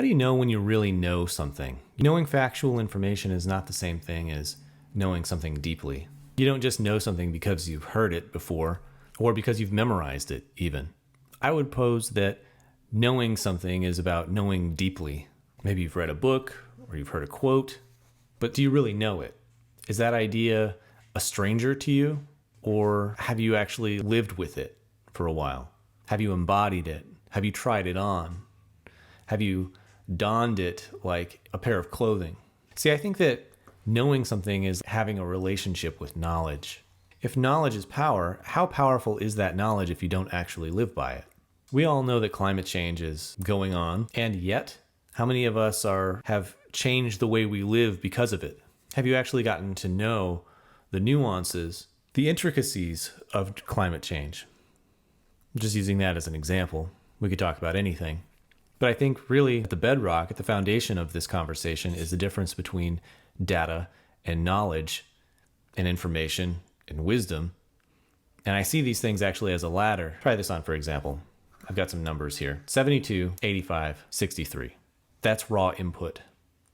How do you know when you really know something? Knowing factual information is not the same thing as knowing something deeply. You don't just know something because you've heard it before or because you've memorized it even. I would pose that knowing something is about knowing deeply. Maybe you've read a book or you've heard a quote, but do you really know it? Is that idea a stranger to you, or have you actually lived with it for a while? Have you embodied it? Have you tried it on? Have you donned it like a pair of clothing? See, I think that knowing something is having a relationship with knowledge. If knowledge is power, how powerful is that knowledge if you don't actually live by it? We all know that climate change is going on, and yet, how many of us have changed the way we live because of it? Have you actually gotten to know the nuances, the intricacies of climate change? I'm just using that as an example. We could talk about anything. But I think really at the bedrock, at the foundation of this conversation is the difference between data and knowledge and information and wisdom. And I see these things actually as a ladder. Try this on, for example. I've got some numbers here. 72, 85, 63. That's raw input.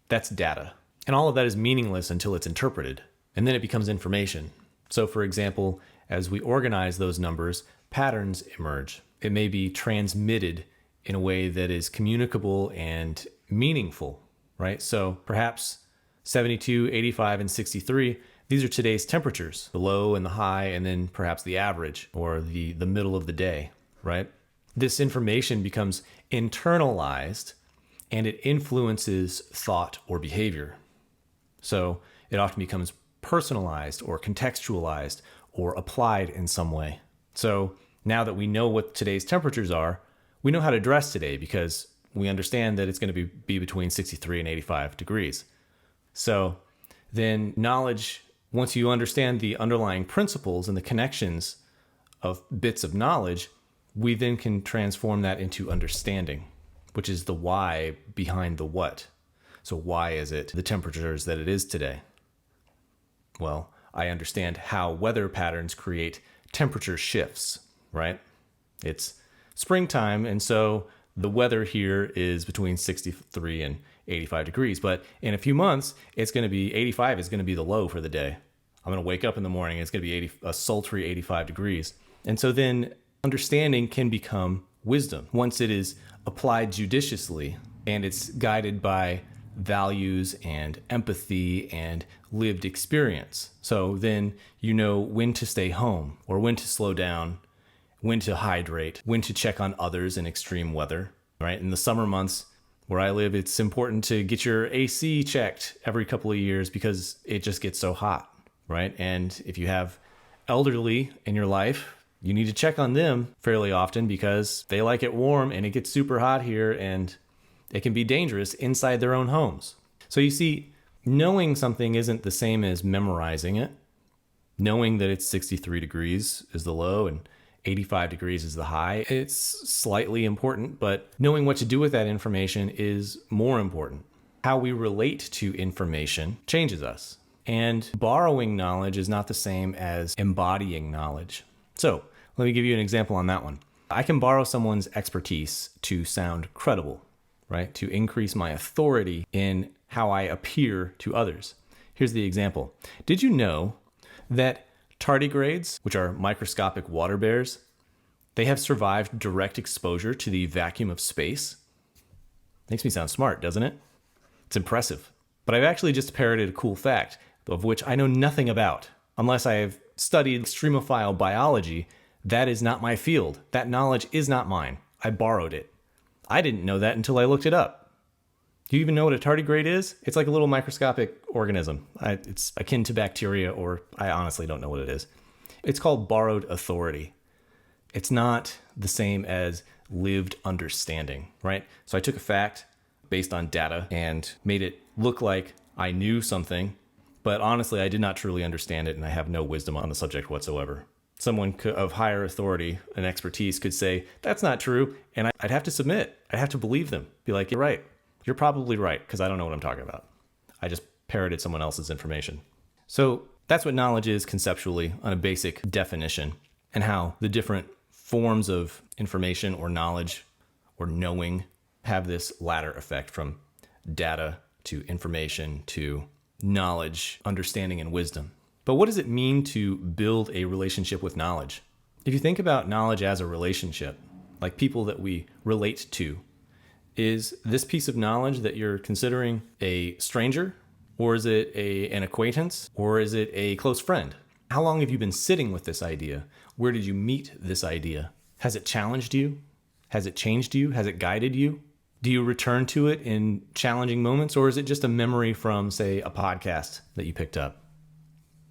That's data. And all of that is meaningless until it's interpreted. And then it becomes information. So for example, as we organize those numbers, patterns emerge. It may be transmitted in a way that is communicable and meaningful, right? So perhaps 72, 85, and 63, these are today's temperatures, the low and the high, and then perhaps the average or the middle of the day, right? This information becomes internalized and it influences thought or behavior. So it often becomes personalized or contextualized or applied in some way. So now that we know what today's temperatures are, we know how to dress today because we understand that it's going to be between 63 and 85 degrees. So then knowledge, once you understand the underlying principles and the connections of bits of knowledge, we then can transform that into understanding, which is the why behind the what. So why is it the temperatures that it is today? Well, I understand how weather patterns create temperature shifts, right? It's springtime, and so the weather here is between 63 and 85 degrees. But in a few months, it's going to be 85 is going to be the low for the day. I'm going to wake up in the morning, it's going to be a sultry 85 degrees. And so then understanding can become wisdom once it is applied judiciously and it's guided by values and empathy and lived experience. So then you know when to stay home or when to slow down, when to hydrate, when to check on others in extreme weather, right? In the summer months where I live, it's important to get your AC checked every couple of years because it just gets so hot, right? And if you have elderly in your life, you need to check on them fairly often because they like it warm and it gets super hot here and it can be dangerous inside their own homes. So you see, knowing something isn't the same as memorizing it. Knowing that it's 63 degrees is the low and 85 degrees is the high. It's slightly important, but knowing what to do with that information is more important. How we relate to information changes us. And borrowing knowledge is not the same as embodying knowledge. So let me give you an example on that one. I can borrow someone's expertise to sound credible, right? To increase my authority in how I appear to others. Here's the example. Did you know that tardigrades, which are microscopic water bears, they have survived direct exposure to the vacuum of space? Makes me sound smart, doesn't it? It's impressive. But I've actually just parroted a cool fact of which I know nothing about. Unless I have studied extremophile biology, that is not my field. That knowledge is not mine. I borrowed it. I didn't know that until I looked it up. Do you even know what a tardigrade is? It's like a little microscopic organism. It's akin to bacteria, or I honestly don't know what it is. It's called borrowed authority. It's not the same as lived understanding, right? So I took a fact based on data and made it look like I knew something, but honestly, I did not truly understand it, and I have no wisdom on the subject whatsoever. Someone of higher authority and expertise could say, that's not true, and I'd have to submit. I'd have to believe them. Be like, you're right. You're probably right, because I don't know what I'm talking about. I just parroted someone else's information. So that's what knowledge is conceptually on a basic definition, and how the different forms of information or knowledge or knowing have this ladder effect from data to information to knowledge, understanding, and wisdom. But what does it mean to build a relationship with knowledge? If you think about knowledge as a relationship, like people that we relate to, is this piece of knowledge that you're considering a stranger, or is it an acquaintance, or is it a close friend? How long have you been sitting with this idea? Where did you meet this idea? Has it challenged you? Has it changed you? Has it guided you? Do you return to it in challenging moments, or is it just a memory from, say, a podcast that you picked up?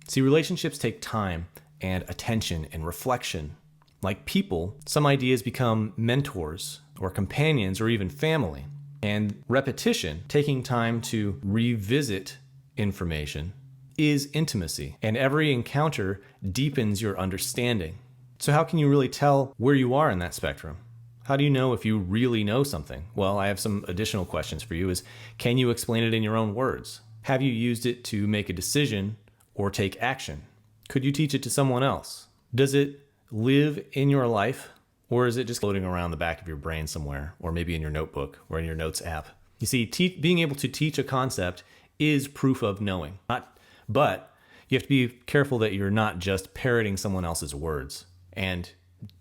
See, relationships take time and attention and reflection. Like people, some ideas become mentors or companions or even family. And repetition, taking time to revisit information, is intimacy. And every encounter deepens your understanding. So how can you really tell where you are in that spectrum? How do you know if you really know something? Well, I have some additional questions for you. Can you explain it in your own words? Have you used it to make a decision or take action? Could you teach it to someone else? Does it live in your life, or is it just floating around the back of your brain somewhere, or maybe in your notebook or in your notes app? You see, being able to teach a concept is proof of knowing. But you have to be careful that you're not just parroting someone else's words. And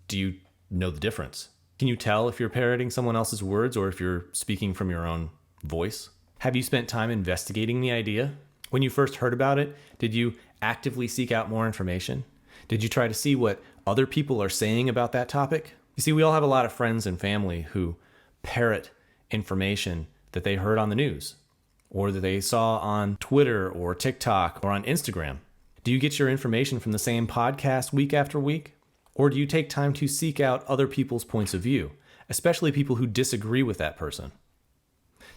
do you know the difference? Can you tell if you're parroting someone else's words or if you're speaking from your own voice? Have you spent time investigating the idea? When you first heard about it, did you actively seek out more information? Did you try to see what other people are saying about that topic? You see, we all have a lot of friends and family who parrot information that they heard on the news or that they saw on Twitter or TikTok or on Instagram. Do you get your information from the same podcast week after week? Or do you take time to seek out other people's points of view, especially people who disagree with that person?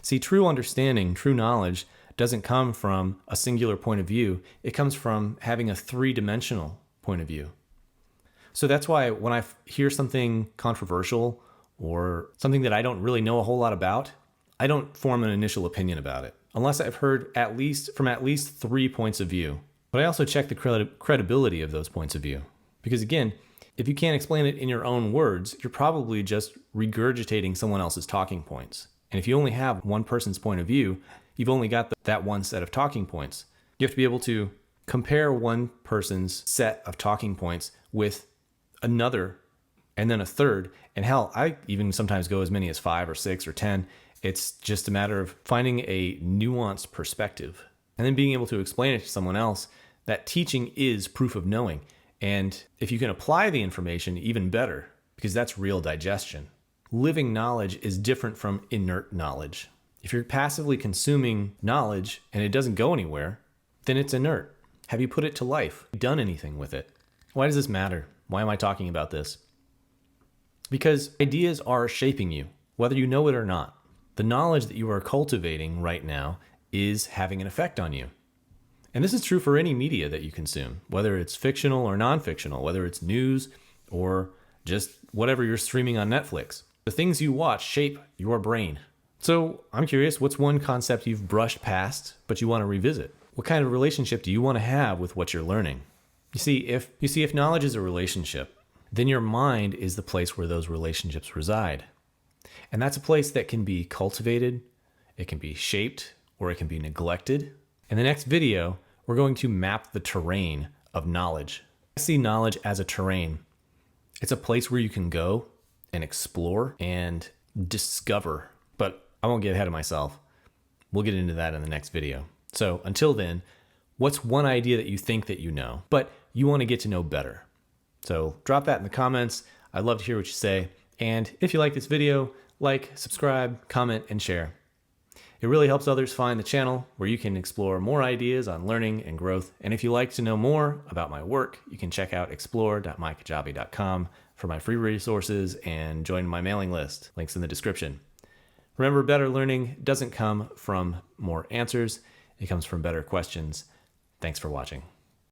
See, true understanding, true knowledge doesn't come from a singular point of view. It comes from having a three-dimensional point of view. So that's why when I hear something controversial or something that I don't really know a whole lot about, I don't form an initial opinion about it, unless I've heard from at least 3 points of view. But I also check the credibility of those points of view. Because again, if you can't explain it in your own words, you're probably just regurgitating someone else's talking points. And if you only have one person's point of view, you've only got that one set of talking points. You have to be able to compare one person's set of talking points with another and then a third. And hell, I even sometimes go as many as 5 or 6 or 10. It's just a matter of finding a nuanced perspective and then being able to explain it to someone else. That teaching is proof of knowing. And if you can apply the information, even better, because that's real digestion. Living knowledge is different from inert knowledge. If you're passively consuming knowledge and it doesn't go anywhere, then it's inert. Have you put it to life? Done anything with it? Why does this matter? Why am I talking about this? Because ideas are shaping you, whether you know it or not. The knowledge that you are cultivating right now is having an effect on you. And this is true for any media that you consume, whether it's fictional or non-fictional, whether it's news or just whatever you're streaming on Netflix. The things you watch shape your brain. So I'm curious, what's one concept you've brushed past, but you want to revisit? What kind of relationship do you want to have with what you're learning? You see, if knowledge is a relationship, then your mind is the place where those relationships reside. And that's a place that can be cultivated, it can be shaped, or it can be neglected. In the next video, we're going to map the terrain of knowledge. I see knowledge as a terrain. It's a place where you can go and explore and discover. But I won't get ahead of myself. We'll get into that in the next video. So until then, what's one idea that you think that you know, but you want to get to know better? So drop that in the comments. I'd love to hear what you say. And if you like this video, like, subscribe, comment, and share. It really helps others find the channel where you can explore more ideas on learning and growth. And if you'd like to know more about my work, you can check out explore.mykajabi.com for my free resources and join my mailing list. Links in the description. Remember, better learning doesn't come from more answers. It comes from better questions. Thanks for watching.